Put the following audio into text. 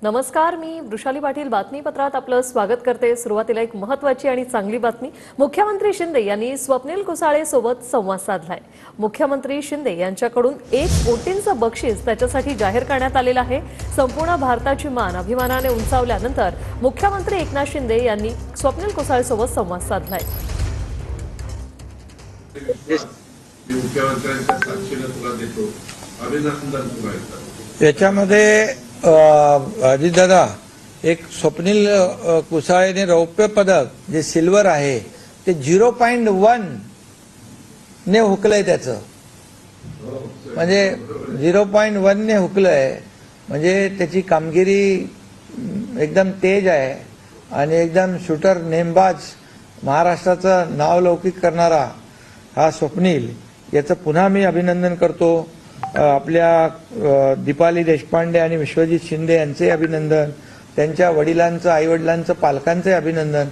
नमस्कार, मी वृषाली पाटील बातमीपत्रात आपलं स्वागत करते। सुरुवातीला एक महत्त्वाची आणि चांगली बातमी। मुख्यमंत्री शिंदे यांनी स्वप्नील कुसाळे सोबत संवाद साधलाय। मुख्यमंत्री शिंदे यांच्याकडून 1 कोटींचं बक्षीस त्याच्यासाठी जाहीर करण्यात आलेलं आहे। संपूर्ण भारताची मान अभिमानाने उंचावल्यानंतर मुख्यमंत्री एकनाथ शिंदे यांनी स्वप्नील कुसाळे सोबत संवाद साधलाय। मुख्यमंत्र्यांच्या साक्षीने तुला देतो, अभिनंदन तुला। याच्यामध्ये अजितदादा, एक स्वप्नील कुसाळेने रौप्य पदक जे सिल्वर आहे ते 0.1 ने हुकलंय। त्याचं म्हणजे 0.1 ने हुकलंय, म्हणजे त्याची कामगिरी एकदम तेज आहे आणि एकदम शूटर नेमबाज महाराष्ट्राचं नाव लौकिक करणारा हा स्वप्नील, याचं पुन्हा मी अभिनंदन करतो। आपल्या दीपाली देशपांडे आणि विश्वजित शिंदे यांचे अभिनंदन, त्यांच्या वडिलांचं, आईवडिलांचं, पालकांचे अभिनंदन।